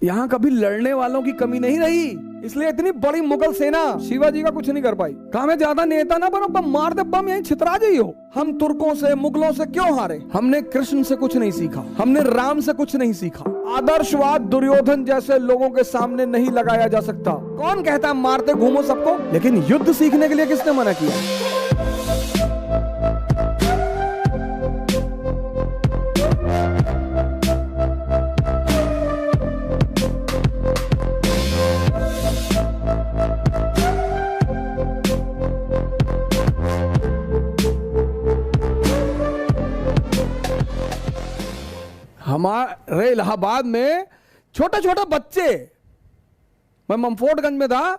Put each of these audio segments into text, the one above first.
यहाँ कभी लड़ने वालों की कमी नहीं रही, इसलिए इतनी बड़ी मुगल सेना शिवाजी का कुछ नहीं कर पाई। कहा मैं ज्यादा नेता ना बनो, बम मार दे, बम यहीं छितरा जाइयो। हम तुर्कों से मुगलों से क्यों हारे? हमने कृष्ण से कुछ नहीं सीखा, हमने राम से कुछ नहीं सीखा। आदर्शवाद दुर्योधन जैसे लोगों के सामने नहीं लगाया जा सकता। कौन कहता है मारते घूमो सबको? लेकिन युद्ध सीखने के लिए किसने मना किया? हमारे इलाहाबाद में छोटे छोटे बच्चे, मैं ममफोर्टगंज में था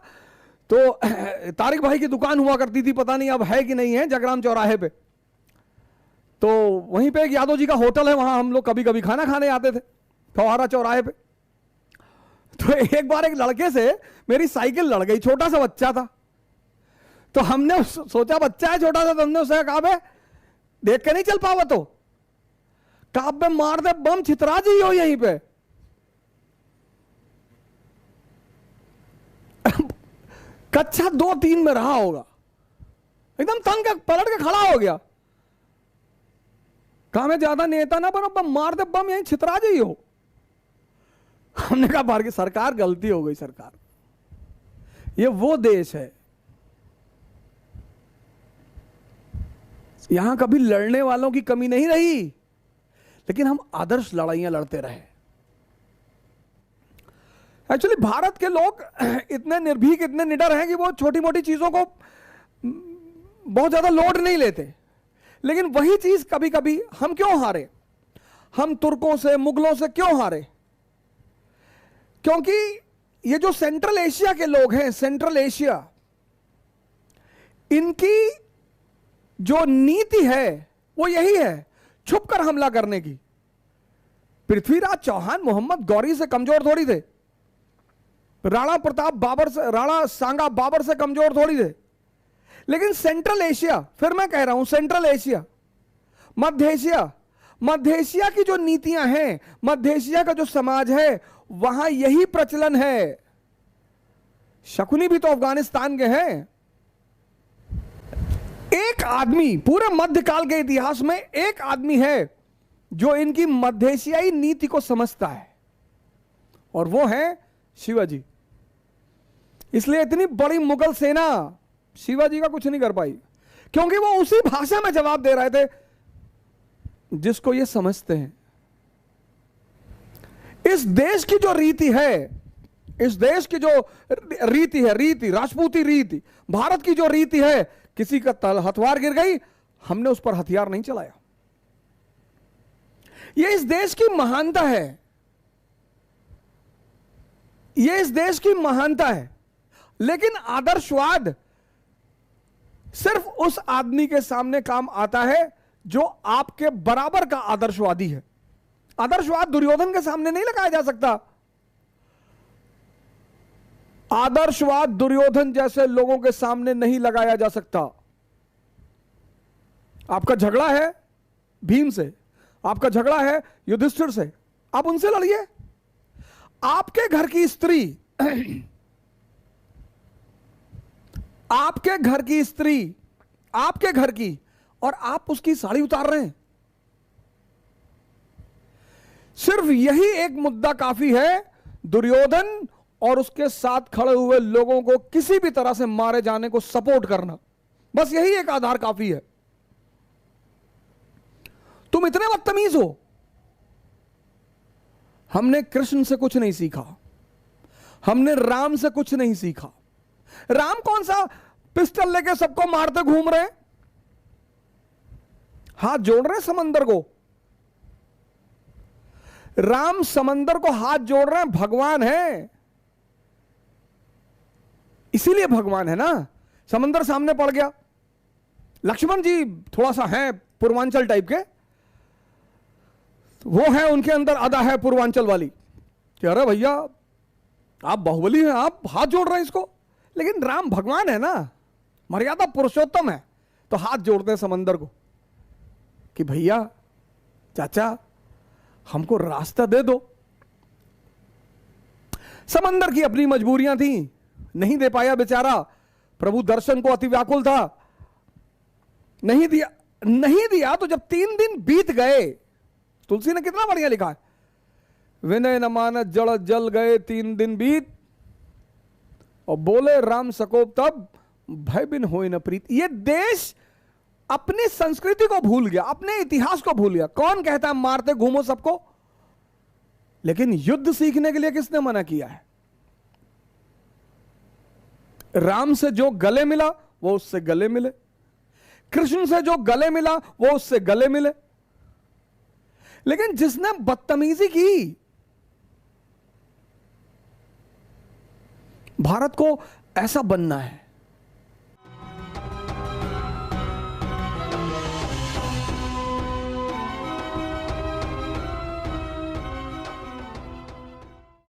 तो तारिक भाई की दुकान हुआ करती थी, पता नहीं अब है कि नहीं है, जगराम चौराहे पे। तो वहीं पे एक यादव जी का होटल है, वहां हम लोग कभी कभी खाना खाने आते थे, फवारा चौराहे पे। तो एक बार एक लड़के से मेरी साइकिल लड़ गई, छोटा सा बच्चा था। तो हमने सोचा बच्चा है छोटा सा, तो हमने उसे कहा बे देख के नहीं चल पावा, तो काब में मार दे, बम छितरा जी हो यहीं पे। कक्षा 2-3 में रहा होगा, एकदम तंग पलट के खड़ा हो गया। कहा मैं ज्यादा नेता ना बनो, बम मार दे, बम यहीं छितरा जी हो। हमने कहा भारत की सरकार गलती हो गई, सरकार ये वो देश है यहां कभी लड़ने वालों की कमी नहीं रही, लेकिन हम आदर्श लड़ाइयां लड़ते रहे। एक्चुअली भारत के लोग इतने निर्भीक, इतने निडर हैं कि वो छोटी मोटी चीजों को बहुत ज्यादा लोड नहीं लेते। लेकिन वही चीज कभी कभी हम क्यों हारे? हम तुर्कों से मुगलों से क्यों हारे? क्योंकि ये जो सेंट्रल एशिया के लोग हैं, सेंट्रल एशिया, इनकी जो नीति है वो यही है, छुपकर हमला करने की। पृथ्वीराज चौहान मोहम्मद गौरी से कमजोर थोड़ी थे, राणा प्रताप बाबर से, राणा सांगा बाबर से कमजोर थोड़ी थे। लेकिन सेंट्रल एशिया, फिर मैं कह रहा हूं सेंट्रल एशिया, मध्य एशिया, मध्य एशिया की जो नीतियां हैं, मध्य एशिया का जो समाज है, वहां यही प्रचलन है। शकुनी भी तो अफगानिस्तान के हैं। एक आदमी पूरे मध्यकाल के इतिहास में एक आदमी है जो इनकी मध्य एशियाई नीति को समझता है, और वो है शिवाजी। इसलिए इतनी बड़ी मुगल सेना शिवाजी का कुछ नहीं कर पाई, क्योंकि वो उसी भाषा में जवाब दे रहे थे जिसको ये समझते हैं। इस देश की जो रीति है, इस देश की जो रीति है, रीति राजपूती रीति, भारत की जो रीति है, किसी का हथियार गिर गई, हमने उस पर हथियार नहीं चलाया। यह इस देश की महानता है, यह इस देश की महानता है। लेकिन आदर्शवाद सिर्फ उस आदमी के सामने काम आता है जो आपके बराबर का आदर्शवादी है। आदर्शवाद दुर्योधन के सामने नहीं लगाया जा सकता। आदर्शवाद दुर्योधन जैसे लोगों के सामने नहीं लगाया जा सकता। आपका झगड़ा है भीम से, आपका झगड़ा है युधिष्ठिर से, आप उनसे लड़िए। आपके घर की स्त्री आपके घर की स्त्री, आपके घर की, और आप उसकी साड़ी उतार रहे हैं। सिर्फ यही एक मुद्दा काफी है दुर्योधन और उसके साथ खड़े हुए लोगों को किसी भी तरह से मारे जाने को सपोर्ट करना। बस यही एक आधार काफी है। तुम इतने बदतमीज हो। हमने कृष्ण से कुछ नहीं सीखा, हमने राम से कुछ नहीं सीखा। राम कौन सा पिस्टल लेके सबको मारते घूम रहे हैं, हाथ जोड़ रहे हैं समंदर को। राम समंदर को हाथ जोड़ रहे हैं, भगवान है, इसीलिए भगवान है ना। समंदर सामने पड़ गया। लक्ष्मण जी थोड़ा सा है पूर्वांचल टाइप के, वो है, उनके अंदर अदा है पूर्वांचल वाली कि अरे भैया आप बाहुबली हैं, आप हाथ जोड़ रहे हैं इसको। लेकिन राम भगवान है ना, मर्यादा पुरुषोत्तम है, तो हाथ जोड़ते हैं समंदर को कि भैया चाचा हमको रास्ता दे दो। समंदर की अपनी मजबूरियां थी, नहीं दे पाया बेचारा। प्रभु दर्शन को अति व्याकुल था, नहीं दिया, नहीं दिया। तो जब 3 दिन बीत गए, तुलसी ने कितना बढ़िया लिखा है, विनय न मानस जड़ जल गए 3 दिन बीत, और बोले राम सकोप तब भय बिन होए न प्रीत। ये देश अपनी संस्कृति को भूल गया, अपने इतिहास को भूल गया। कौन कहता है मारते घूमो सबको, लेकिन युद्ध सीखने के लिए किसने मना किया है? राम से जो गले मिला वो उससे गले मिले, कृष्ण से जो गले मिला वो उससे गले मिले। लेकिन जिसने बदतमीजी की, भारत को ऐसा बनना है,